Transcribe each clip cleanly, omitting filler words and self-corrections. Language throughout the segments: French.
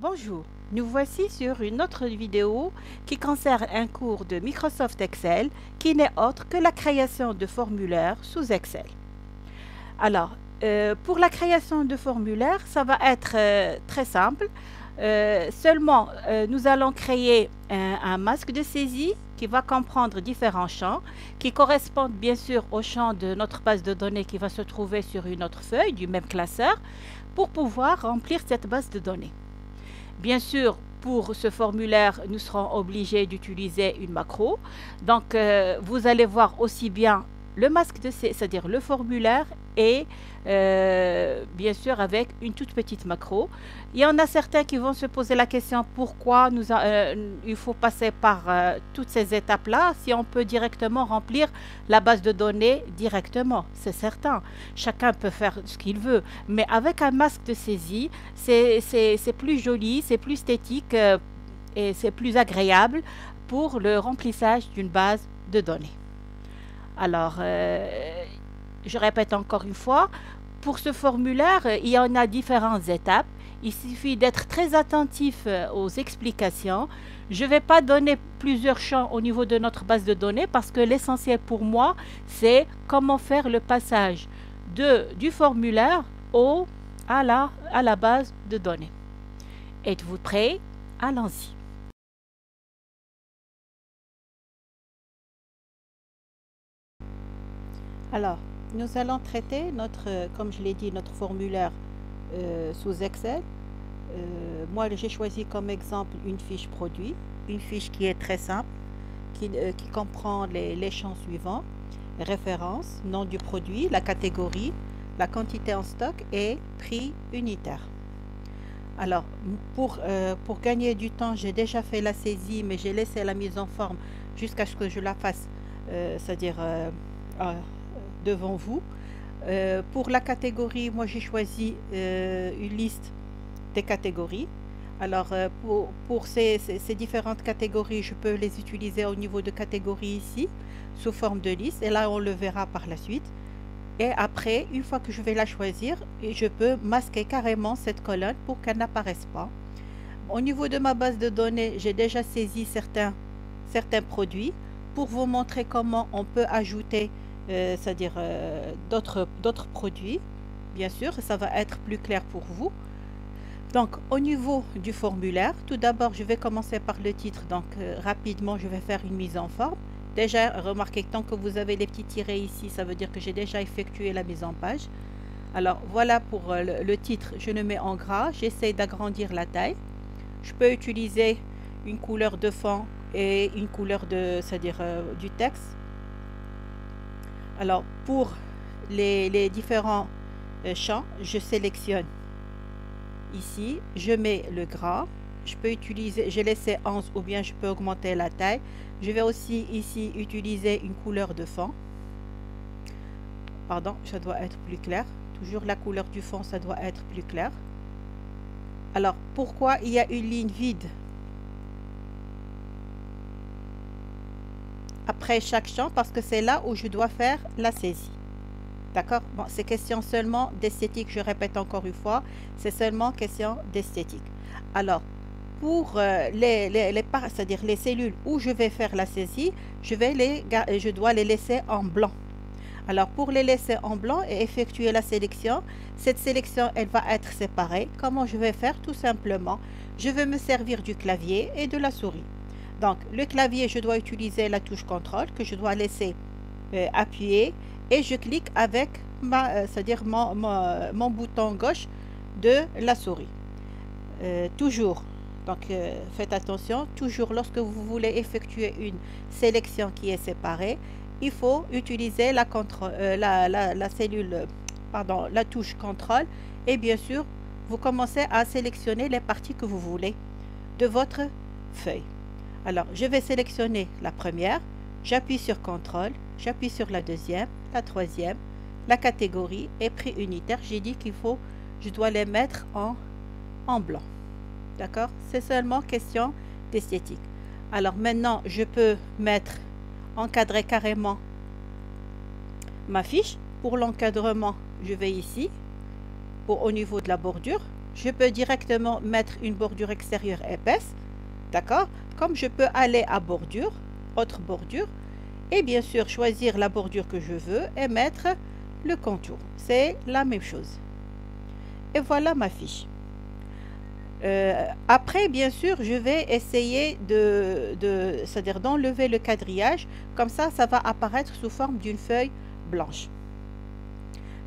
Bonjour, nous voici sur une autre vidéo qui concerne un cours de Microsoft Excel qui n'est autre que la création de formulaires sous Excel. Alors, pour la création de formulaires, ça va être très simple. Nous allons créer un masque de saisie qui va comprendre différents champs qui correspondent bien sûr au champ de notre base de données qui va se trouver sur une autre feuille du même classeur pour pouvoir remplir cette base de données. Bien sûr, pour ce formulaire, nous serons obligés d'utiliser une macro. Donc, vous allez voir aussi bien le masque de c'est-à-dire le formulaire et bien sûr avec une toute petite macro. Il y en a certains qui vont se poser la question pourquoi il faut passer par toutes ces étapes-là si on peut directement remplir la base de données directement. C'est certain, chacun peut faire ce qu'il veut, mais avec un masque de saisie, c'est plus joli, c'est plus esthétique et c'est plus agréable pour le remplissage d'une base de données. Alors, je répète encore une fois, pour ce formulaire, il y en a différentes étapes. Il suffit d'être très attentif aux explications. Je ne vais pas donner plusieurs champs au niveau de notre base de données parce que l'essentiel pour moi, c'est comment faire le passage du formulaire à la base de données. Êtes-vous prêts? Allons-y. Alors, nous allons traiter comme je l'ai dit, notre formulaire sous Excel. Moi, j'ai choisi comme exemple une fiche produit, une fiche qui est très simple, qui comprend les champs suivants: référence, nom du produit, la catégorie, la quantité en stock et prix unitaire. Alors, pour gagner du temps, j'ai déjà fait la saisie, mais j'ai laissé la mise en forme jusqu'à ce que je la fasse, c'est-à-dire devant vous. Pour la catégorie, moi j'ai choisi une liste des catégories. Alors pour ces différentes catégories, je peux les utiliser au niveau de catégorie ici, sous forme de liste, et là on le verra par la suite. Et après, une fois que je vais la choisir, je peux masquer carrément cette colonne pour qu'elle n'apparaisse pas. Au niveau de ma base de données, j'ai déjà saisi certains produits pour vous montrer comment on peut ajouter c'est-à-dire d'autres produits. Bien sûr, ça va être plus clair pour vous. Donc, au niveau du formulaire, tout d'abord, je vais commencer par le titre. Donc, rapidement, je vais faire une mise en forme. Déjà, remarquez que tant que vous avez les petits tirets ici, ça veut dire que j'ai déjà effectué la mise en page. Alors, voilà pour le titre, je le mets en gras. J'essaie d'agrandir la taille. Je peux utiliser une couleur de fond et une couleur c'est-à-dire du texte. Alors, pour les différents champs, je sélectionne ici, je mets le gras. Je peux utiliser, j'ai laissé 11 ou bien je peux augmenter la taille. Je vais aussi ici utiliser une couleur de fond. Pardon, ça doit être plus clair. Toujours la couleur du fond, ça doit être plus clair. Alors, pourquoi il y a une ligne vide après chaque champ? Parce que c'est là où je dois faire la saisie. D'accord? Bon, c'est question seulement d'esthétique, je répète encore une fois, c'est seulement question d'esthétique. Alors, pour c'est-à-dire les cellules où je vais faire la saisie, je dois les laisser en blanc. Alors, pour les laisser en blanc et effectuer la sélection, cette sélection, elle va être séparée. Comment je vais faire? Tout simplement, je vais me servir du clavier et de la souris. Donc, le clavier, je dois utiliser la touche contrôle que je dois laisser appuyer et je clique avec c'est-à-dire mon bouton gauche de la souris. Toujours, donc faites attention, toujours lorsque vous voulez effectuer une sélection qui est séparée, il faut utiliser la touche contrôle et bien sûr, vous commencez à sélectionner les parties que vous voulez de votre feuille. Alors, je vais sélectionner la première, j'appuie sur contrôle, j'appuie sur la deuxième, la troisième, la catégorie et prix unitaire. J'ai dit je dois les mettre en blanc. D'accord? C'est seulement question d'esthétique. Alors maintenant, je peux encadrer carrément ma fiche. Pour l'encadrement, je vais ici, au niveau de la bordure. je peux directement mettre une bordure extérieure épaisse, d'accord? Comme je peux aller à bordure, autre bordure, et bien sûr choisir la bordure que je veux et mettre le contour. C'est la même chose. Et voilà ma fiche. Après, bien sûr, je vais essayer c'est-à-dire d'enlever le quadrillage. Comme ça va apparaître sous forme d'une feuille blanche.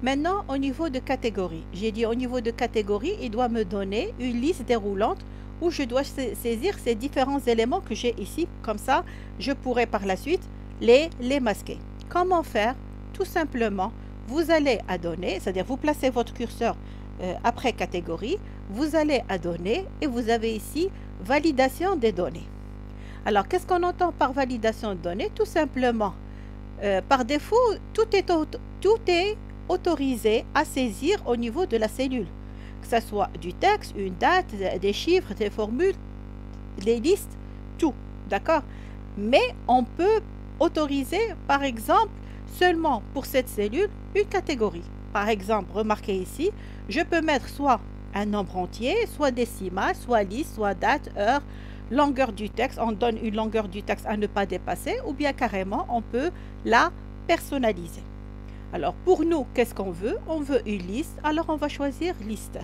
Maintenant, au niveau de catégorie, j'ai dit au niveau de catégorie, il doit me donner une liste déroulante où je dois saisir ces différents éléments que j'ai ici. Comme ça, je pourrai par la suite les masquer. Comment faire? Tout simplement, vous allez à données, c'est-à-dire vous placez votre curseur après catégorie, vous allez à données et vous avez ici validation des données. Alors, qu'est-ce qu'on entend par validation de données? Tout simplement, par défaut, tout est autorisé à saisir au niveau de la cellule, que ce soit du texte, une date, des chiffres, des formules, des listes, tout, d'accord? Mais on peut autoriser, par exemple, seulement pour cette cellule, une catégorie. Par exemple, remarquez ici, je peux mettre soit un nombre entier, soit décimal, soit liste, soit date, heure, longueur du texte, on donne une longueur du texte à ne pas dépasser, ou bien carrément, on peut la personnaliser. Alors, pour nous, qu'est-ce qu'on veut? On veut une liste, alors on va choisir liste.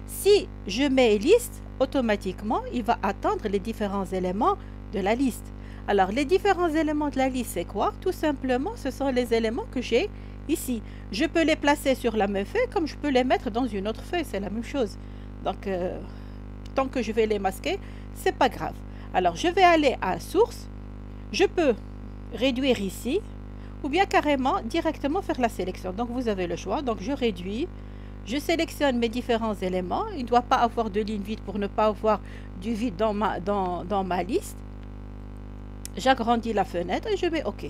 Si je mets liste, automatiquement, il va attendre les différents éléments de la liste. Alors, les différents éléments de la liste, c'est quoi? Tout simplement, ce sont les éléments que j'ai ici. Je peux les placer sur la même feuille, comme je peux les mettre dans une autre feuille, c'est la même chose. Donc, tant que je vais les masquer, c'est pas grave. Alors, je vais aller à source, je peux réduire ici, ou bien carrément directement faire la sélection. Donc, vous avez le choix. Donc, je réduis, je sélectionne mes différents éléments. Il ne doit pas avoir de ligne vide pour ne pas avoir du vide dans ma liste. J'agrandis la fenêtre et je mets OK.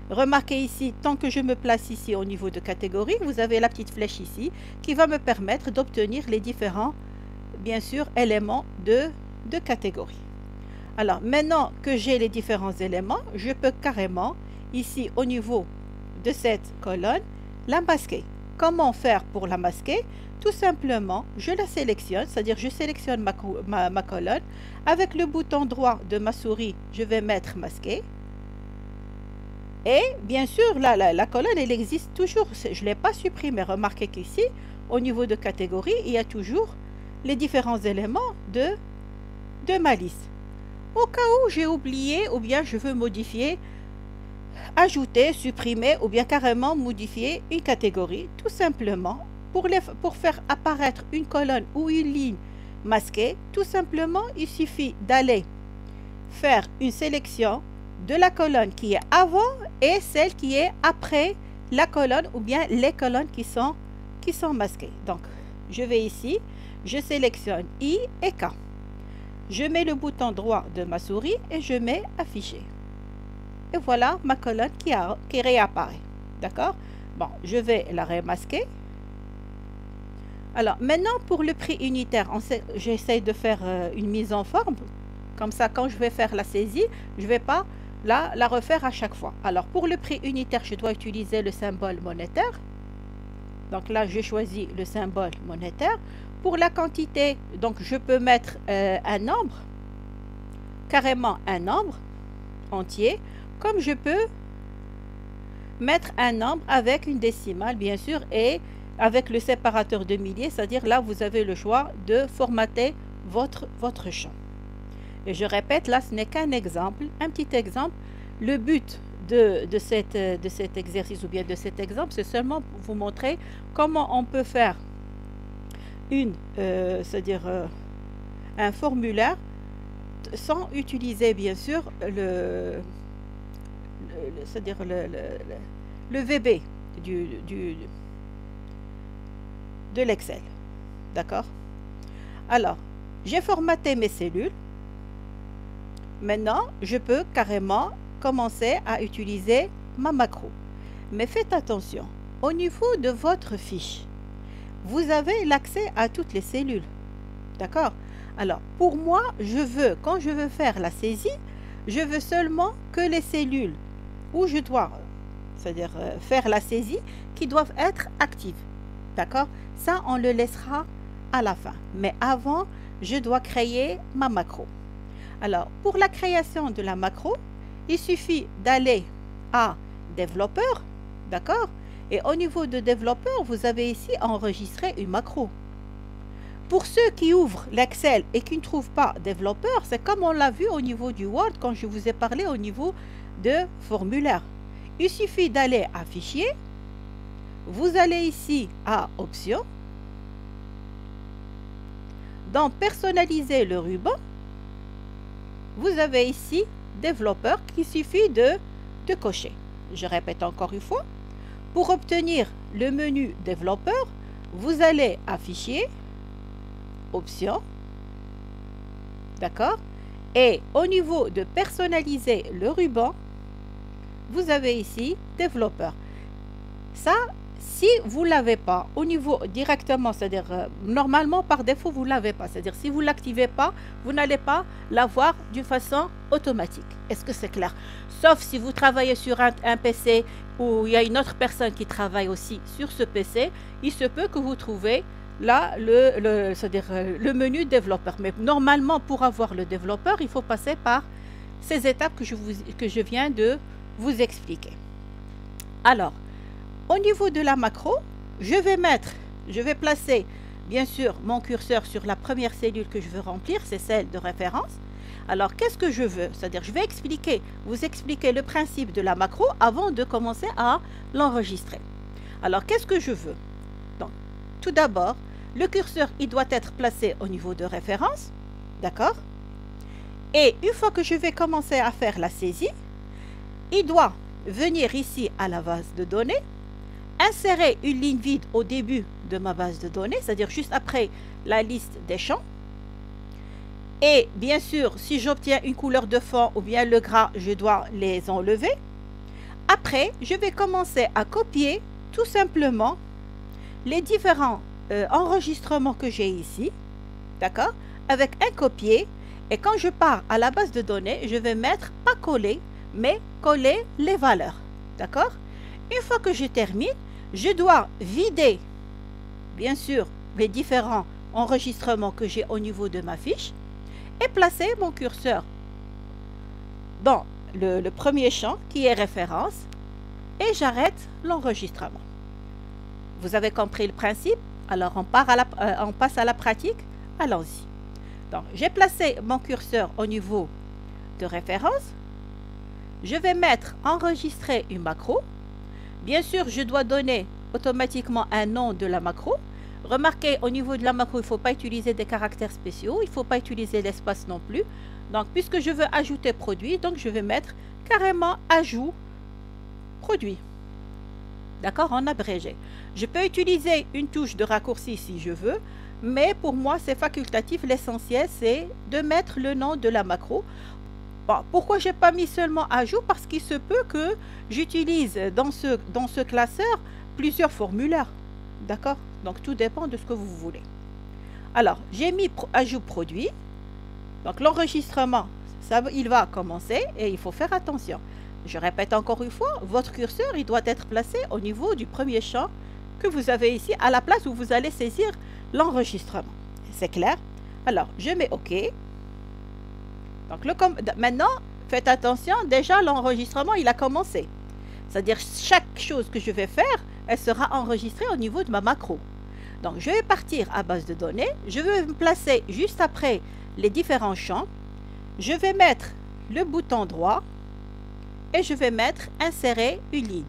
Remarquez ici, tant que je me place ici au niveau de catégorie, vous avez la petite flèche ici qui va me permettre d'obtenir les différents, bien sûr, éléments de catégorie. Alors, maintenant que j'ai les différents éléments, je peux carrément, ici au niveau de cette colonne, la masquer. Comment faire pour la masquer? Tout simplement, je la sélectionne, c'est-à-dire je sélectionne ma colonne. Avec le bouton droit de ma souris, je vais mettre masquer. Et bien sûr, la colonne, elle existe toujours. Je ne l'ai pas supprimée. Remarquez qu'ici, au niveau de catégorie, il y a toujours les différents éléments de ma liste. Au cas où j'ai oublié ou bien je veux modifier, ajouter, supprimer ou bien carrément modifier une catégorie, tout simplement, pour faire apparaître une colonne ou une ligne masquée, tout simplement, il suffit d'aller faire une sélection de la colonne qui est avant et celle qui est après la colonne ou bien les colonnes qui sont masquées. Donc, je vais ici, je sélectionne I et K. Je mets le bouton droit de ma souris et je mets afficher. Et voilà ma colonne qui réapparaît. D'accord? Bon, je vais la remasquer. Alors, maintenant, pour le prix unitaire, j'essaie de faire une mise en forme. Comme ça, quand je vais faire la saisie, je ne vais pas la refaire à chaque fois. Alors, pour le prix unitaire, je dois utiliser le symbole monétaire. Donc là, je choisis le symbole monétaire. Pour la quantité, donc je peux mettre un nombre, carrément un nombre entier, comme je peux mettre un nombre avec une décimale, bien sûr, et avec le séparateur de milliers, c'est-à-dire là, vous avez le choix de formater votre champ. Et je répète, là, ce n'est qu'un exemple, un petit exemple. Le but de cet exercice ou bien de cet exemple, c'est seulement pour vous montrer comment on peut faire c'est-à-dire un formulaire sans utiliser, bien sûr, c'est-à-dire le VB de l'Excel. D'accord? Alors, j'ai formaté mes cellules. Maintenant, je peux carrément commencer à utiliser ma macro. Mais faites attention, au niveau de votre fiche, vous avez l'accès à toutes les cellules. D'accord? Alors, pour moi, quand je veux faire la saisie, je veux seulement que les cellules où je dois, c'est-à-dire faire la saisie, qui doivent être actives. D'accord? Ça, on le laissera à la fin. Mais avant, je dois créer ma macro. Alors, pour la création de la macro, il suffit d'aller à développeur, d'accord? Et au niveau de développeur, vous avez ici enregistré une macro. Pour ceux qui ouvrent l'Excel et qui ne trouvent pas développeur, c'est comme on l'a vu au niveau du Word quand je vous ai parlé au niveau de formulaire. Il suffit d'aller à Fichier, vous allez ici à Options, dans Personnaliser le ruban, vous avez ici Développeur qu'il suffit de cocher. Je répète encore une fois, pour obtenir le menu Développeur, vous allez à Fichier, Options, d'accord? Et au niveau de personnaliser le ruban, vous avez ici développeur. Ça, si vous ne l'avez pas au niveau directement, c'est-à-dire normalement par défaut, vous ne l'avez pas. C'est-à-dire si vous ne l'activez pas, vous n'allez pas l'avoir d'une façon automatique. Est-ce que c'est clair? Sauf si vous travaillez sur un PC où il y a une autre personne qui travaille aussi sur ce PC, il se peut que vous trouvez là c'est-à-dire le menu développeur. Mais normalement, pour avoir le développeur, il faut passer par ces étapes que je viens de vous expliquer. Alors, au niveau de la macro, je vais placer bien sûr mon curseur sur la première cellule que je veux remplir, c'est celle de référence. Alors, qu'est-ce que je veux? C'est-à-dire, je vais vous expliquer le principe de la macro avant de commencer à l'enregistrer. Alors, qu'est-ce que je veux? Donc, tout d'abord, le curseur, il doit être placé au niveau de référence, d'accord? Et une fois que je vais commencer à faire la saisie, il doit venir ici à la base de données, insérer une ligne vide au début de ma base de données, c'est-à-dire juste après la liste des champs. Et bien sûr, si j'obtiens une couleur de fond ou bien le gras, je dois les enlever. Après, je vais commencer à copier tout simplement les différents enregistrements que j'ai ici, d'accord, avec un copier. Et quand je pars à la base de données, je vais mettre, pas coller, mais coller les valeurs, d'accord. Une fois que je termine, je dois vider, bien sûr, les différents enregistrements que j'ai au niveau de ma fiche et placer mon curseur dans le premier champ qui est référence et j'arrête l'enregistrement. Vous avez compris le principe? Alors, on passe à la pratique. Allons-y. Donc, j'ai placé mon curseur au niveau de référence. Je vais mettre enregistrer une macro. Bien sûr, je dois donner automatiquement un nom de la macro. Remarquez, au niveau de la macro, il ne faut pas utiliser des caractères spéciaux. Il ne faut pas utiliser l'espace non plus. Donc, puisque je veux ajouter produit, donc je vais mettre carrément ajout produit. D'accord, en abrégé. Je peux utiliser une touche de raccourci si je veux, mais pour moi, c'est facultatif. L'essentiel, c'est de mettre le nom de la macro. Bon, pourquoi je n'ai pas mis seulement ajout? Parce qu'il se peut que j'utilise dans ce classeur plusieurs formulaires. D'accord? Donc, tout dépend de ce que vous voulez. Alors, j'ai mis ajout produit. Donc, l'enregistrement, il va commencer et il faut faire attention. Je répète encore une fois, votre curseur, il doit être placé au niveau du premier champ que vous avez ici, à la place où vous allez saisir l'enregistrement. C'est clair? Alors, je mets OK. Donc, maintenant, faites attention, déjà l'enregistrement, il a commencé. C'est-à-dire, chaque chose que je vais faire, elle sera enregistrée au niveau de ma macro. Donc, je vais partir à base de données. Je vais me placer juste après les différents champs. Je vais mettre le bouton droit et je vais mettre insérer une ligne.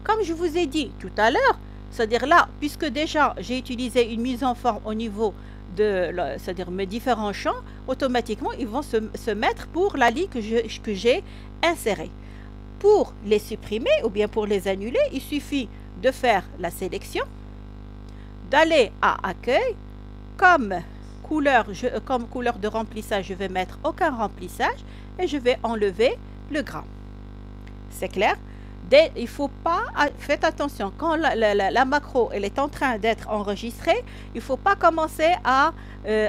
Comme je vous ai dit tout à l'heure, c'est-à-dire là, puisque déjà j'ai utilisé une mise en forme au niveau de, c'est-à-dire mes différents champs, automatiquement ils vont se mettre pour la ligne que j'ai insérée. Pour les supprimer ou bien pour les annuler, il suffit de faire la sélection, d'aller à accueil, comme couleur de remplissage, je vais mettre aucun remplissage et je vais enlever le gras. C'est clair? Il faut pas, faites attention, quand la macro elle est en train d'être enregistrée, il ne faut pas commencer à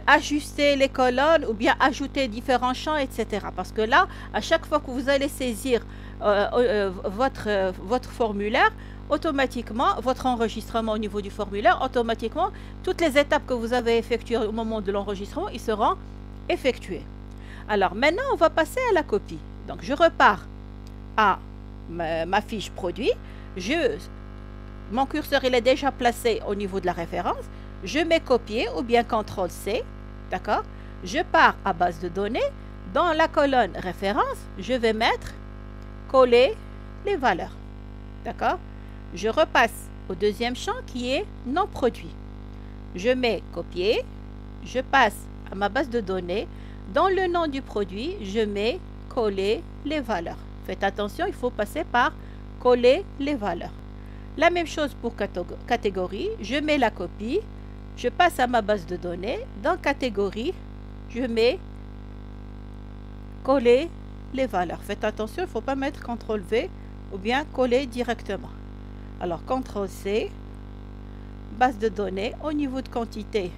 ajuster les colonnes ou bien ajouter différents champs, etc. Parce que là, à chaque fois que vous allez saisir votre formulaire, automatiquement, votre enregistrement au niveau du formulaire, automatiquement, toutes les étapes que vous avez effectuées au moment de l'enregistrement, ils seront effectuées. Alors maintenant, on va passer à la copie. Donc, je repars à ma fiche produit. Mon curseur, il est déjà placé au niveau de la référence. Je mets copier ou bien CTRL-C. D'accord? Je pars à base de données. Dans la colonne référence, je vais mettre coller les valeurs. D'accord? Je repasse au deuxième champ qui est non produit. Je mets copier. Je passe à ma base de données. Dans le nom du produit, je mets coller les valeurs. Faites attention, il faut passer par coller les valeurs. La même chose pour catégorie. Je mets la copie. Je passe à ma base de données. Dans catégorie, je mets coller les valeurs. Faites attention, il ne faut pas mettre CTRL-V ou bien coller directement. Alors, CTRL-C, base de données, au niveau de quantité,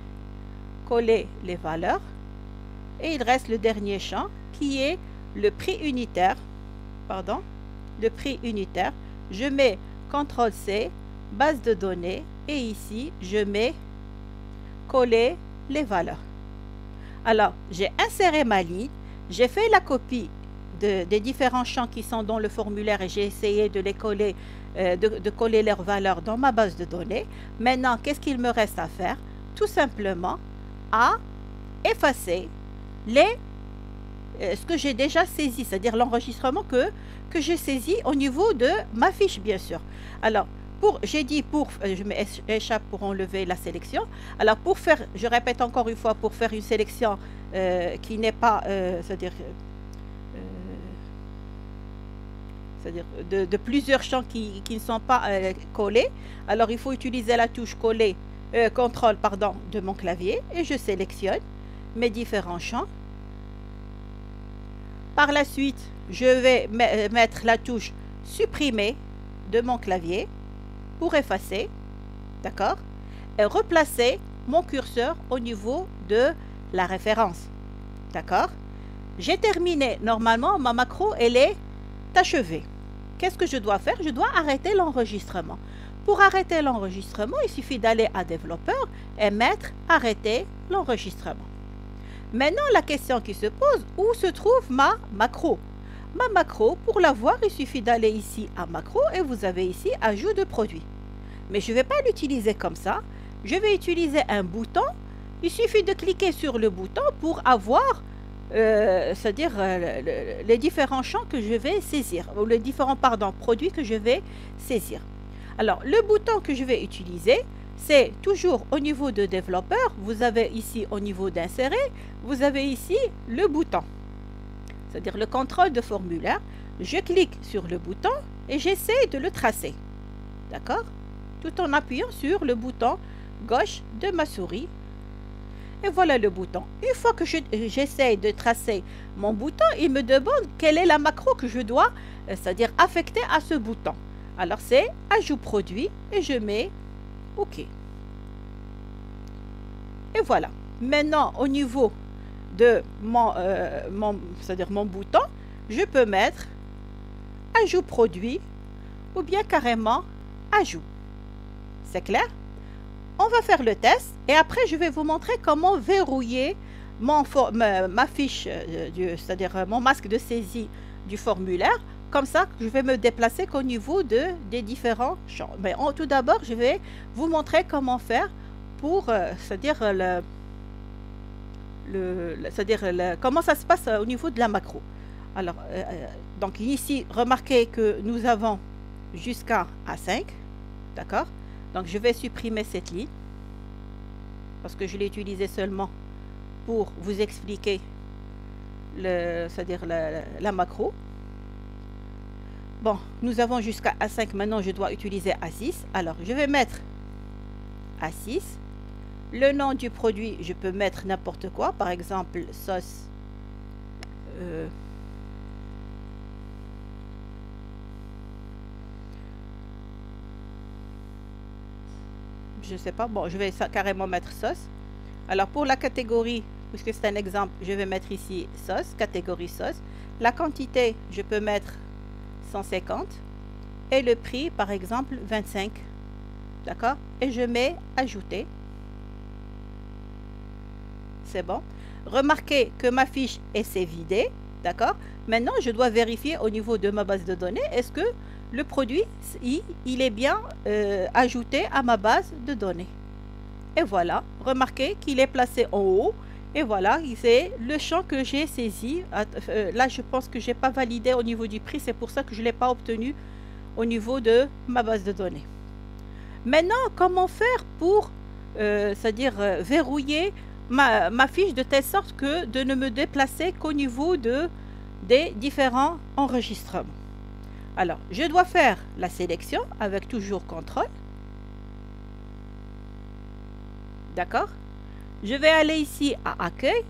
coller les valeurs. Et il reste le dernier champ qui est le prix unitaire. Pardon, le prix unitaire. Je mets CTRL-C, base de données, et ici, je mets coller les valeurs. Alors, j'ai inséré ma ligne, j'ai fait la copie des différents champs qui sont dans le formulaire et j'ai essayé de les coller, de coller leurs valeurs dans ma base de données. Maintenant, qu'est-ce qu'il me reste à faire? Tout simplement à effacer ce que j'ai déjà saisi, c'est-à-dire l'enregistrement que j'ai saisi au niveau de ma fiche, bien sûr. Alors, j'ai dit je m'échappe pour enlever la sélection. Alors, pour faire, je répète encore une fois, pour faire une sélection qui n'est pas, c'est-à-dire de plusieurs champs qui ne sont pas collés, alors il faut utiliser la touche coller, contrôle, pardon, de mon clavier, et je sélectionne mes différents champs. Par la suite, je vais mettre la touche supprimer de mon clavier pour effacer, d'accord, et replacer mon curseur au niveau de la référence, d'accord. J'ai terminé. Normalement, ma macro, elle est achevée. Qu'est-ce que je dois faire? Je dois arrêter l'enregistrement. Pour arrêter l'enregistrement, il suffit d'aller à développeur et mettre arrêter l'enregistrement. Maintenant, la question qui se pose, où se trouve ma macro? Ma macro, pour la voir, il suffit d'aller ici à macro et vous avez ici ajout de produit. Mais je ne vais pas l'utiliser comme ça. Je vais utiliser un bouton. Il suffit de cliquer sur le bouton pour avoir, c'est-à-dire les différents champs que je vais saisir, ou les différents, produits que je vais saisir. Alors, le bouton que je vais utiliser, c'est toujours au niveau de développeur. Vous avez ici au niveau d'insérer, vous avez ici le bouton, c'est-à-dire le contrôle de formulaire. Je clique sur le bouton et j'essaie de le tracer, d'accord, tout en appuyant sur le bouton gauche de ma souris. Et voilà le bouton. Une fois que j'essaie de tracer mon bouton, il me demande quelle est la macro que je dois, c'est-à-dire affecter à ce bouton. Alors c'est ajout produit et je mets OK. Et voilà. Maintenant, au niveau de c'est-à-dire mon bouton, je peux mettre ajout produit ou bien carrément ajout. C'est clair? On va faire le test et après je vais vous montrer comment verrouiller ma fiche, c'est-à-dire mon masque de saisie du formulaire. Comme ça, je vais me déplacer qu'au niveau des différents champs. Mais tout d'abord, je vais vous montrer comment faire pour, c'est-à-dire comment ça se passe au niveau de la macro. Alors, donc ici, remarquez que nous avons jusqu'à A5, d'accord? Donc, je vais supprimer cette ligne parce que je l'ai utilisée seulement pour vous expliquer, c'est-à-dire la macro. Bon, nous avons jusqu'à A5. Maintenant, je dois utiliser A6. Alors, je vais mettre A6. Le nom du produit, je peux mettre n'importe quoi. Par exemple, sauce. je ne sais pas, bon, je vais carrément mettre sauce. Alors pour la catégorie, puisque c'est un exemple, je vais mettre ici sauce, catégorie sauce. La quantité, je peux mettre 150 et le prix, par exemple, 25. D'accord? Et je mets ajouter. C'est bon. Remarquez que ma fiche s'est vidée. D'accord? Maintenant, je dois vérifier au niveau de ma base de données, est-ce que le produit, il est bien ajouté à ma base de données. Et voilà, remarquez qu'il est placé en haut. Et voilà, c'est le champ que j'ai saisi. Là, je pense que je n'ai pas validé au niveau du prix. C'est pour ça que je ne l'ai pas obtenu au niveau de ma base de données. Maintenant, comment faire pour, c'est-à-dire verrouiller ma fiche de telle sorte que de ne me déplacer qu'au niveau des différents enregistrements. Alors, je dois faire la sélection avec toujours contrôle. D'accord? Je vais aller ici à accueil.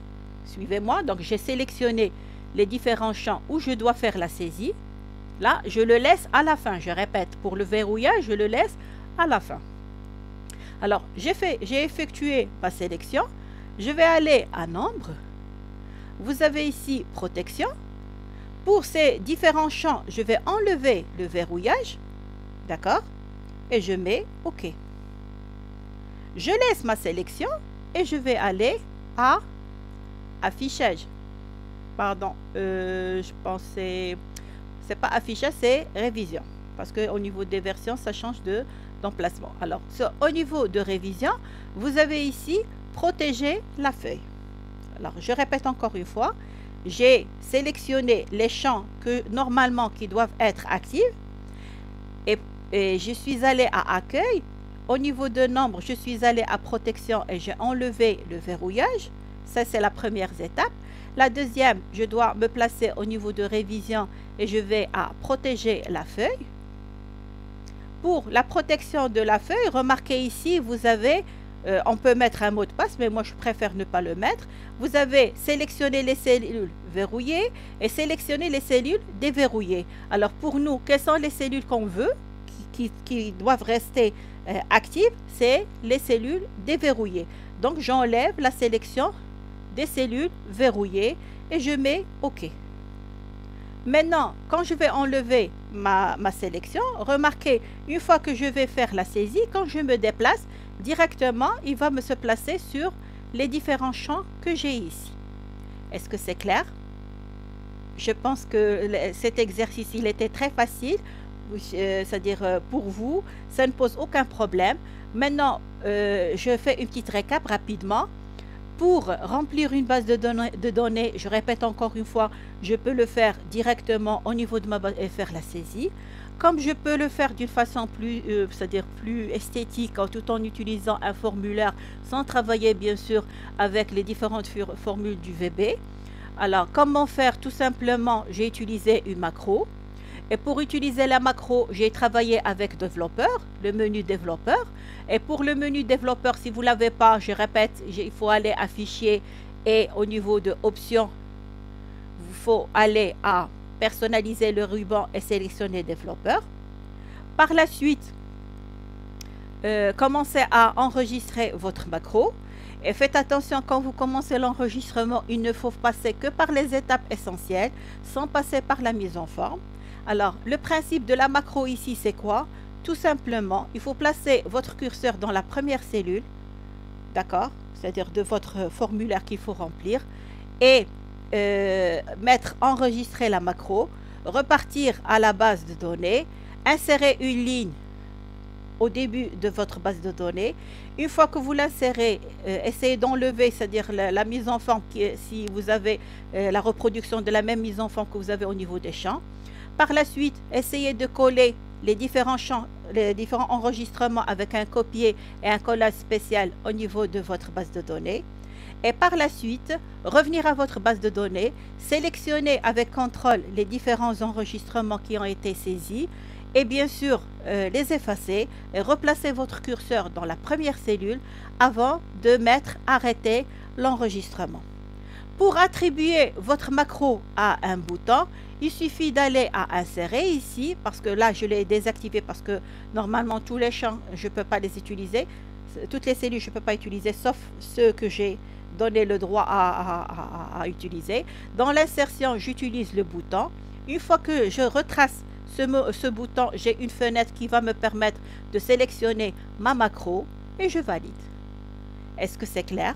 Suivez-moi. Donc, j'ai sélectionné les différents champs où je dois faire la saisie. Là, je le laisse à la fin. Je répète, pour le verrouillage, je le laisse à la fin. Alors, j'ai effectué ma sélection. Je vais aller à nombre. Vous avez ici protection. Pour ces différents champs, je vais enlever le verrouillage. D'accord? Et je mets OK. Je laisse ma sélection et je vais aller à affichage. Pardon, je pensais, c'est pas affichage, c'est révision. Parce qu'au niveau des versions, ça change d'emplacement. Alors, au niveau de révision, vous avez ici protéger la feuille. Alors, je répète encore une fois. J'ai sélectionné les champs qui doivent être actifs et je suis allé à accueil. Au niveau de nombre, je suis allé à protection et j'ai enlevé le verrouillage. Ça, c'est la première étape. La deuxième, je dois me placer au niveau de révision et je vais à protéger la feuille. Pour la protection de la feuille, remarquez ici, vous avez on peut mettre un mot de passe, mais moi je préfère ne pas le mettre. Vous avez sélectionné les cellules verrouillées et sélectionné les cellules déverrouillées. Alors pour nous, quelles sont les cellules qu'on veut, qui doivent rester actives? C'est les cellules déverrouillées. Donc j'enlève la sélection des cellules verrouillées et je mets OK. Maintenant, quand je vais enlever ma sélection, remarquez, une fois que je vais faire la saisie, quand je me déplace, directement, il va me se placer sur les différents champs que j'ai ici. Est-ce que c'est clair? Je pense que cet exercice, il était très facile, c'est-à-dire pour vous, ça ne pose aucun problème. Maintenant, je fais une petite récap rapidement. Pour remplir une base de données, je répète encore une fois, je peux le faire directement au niveau de ma base et faire la saisie. Comme je peux le faire d'une façon plus, c'est-à-dire plus esthétique, tout en utilisant un formulaire, sans travailler bien sûr avec les différentes formules du VB. Alors, comment faire? Tout simplement, j'ai utilisé une macro. Et pour utiliser la macro, j'ai travaillé avec développeur, le menu développeur. Et pour le menu développeur, si vous ne l'avez pas, je répète, il faut aller à fichier et au niveau de options, il faut aller à personnaliser le ruban et sélectionner développeur. Par la suite, commencez à enregistrer votre macro. Et faites attention, quand vous commencez l'enregistrement, il ne faut passer que par les étapes essentielles, sans passer par la mise en forme. Alors, le principe de la macro ici, c'est quoi? Tout simplement, il faut placer votre curseur dans la première cellule, d'accord? C'est-à-dire de votre formulaire qu'il faut remplir, et mettre enregistrer la macro, repartir à la base de données, insérer une ligne au début de votre base de données. Une fois que vous l'insérez, essayez d'enlever, c'est-à-dire la mise en forme, si vous avez la reproduction de la même mise en forme que vous avez au niveau des champs. Par la suite, essayez de coller les différents champs, les différents enregistrements avec un copier et un collage spécial au niveau de votre base de données. Et par la suite, revenir à votre base de données, sélectionner avec contrôle les différents enregistrements qui ont été saisis et bien sûr les effacer et replacer votre curseur dans la première cellule avant de mettre arrêter l'enregistrement. Pour attribuer votre macro à un bouton, il suffit d'aller à insérer ici, parce que là je l'ai désactivé parce que normalement tous les champs je ne peux pas les utiliser. Toutes les cellules, je ne peux pas utiliser, sauf ceux que j'ai donné le droit à utiliser. Dans l'insertion, j'utilise le bouton. Une fois que je retrace ce bouton, j'ai une fenêtre qui va me permettre de sélectionner ma macro et je valide. Est-ce que c'est clair?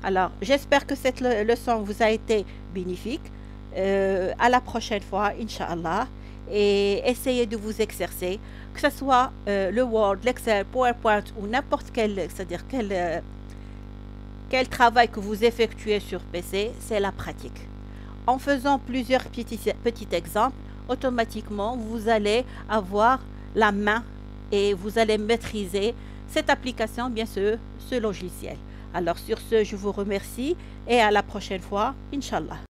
Alors, j'espère que cette leçon vous a été bénéfique. À la prochaine fois, Inch'Allah. Et essayez de vous exercer, que ce soit le Word, l'Excel, PowerPoint ou n'importe quel, c'est-à-dire quel travail que vous effectuez sur PC, c'est la pratique. En faisant plusieurs petits exemples, automatiquement, vous allez avoir la main et vous allez maîtriser cette application, bien sûr, ce logiciel. Alors sur ce, je vous remercie et à la prochaine fois, Inch'Allah.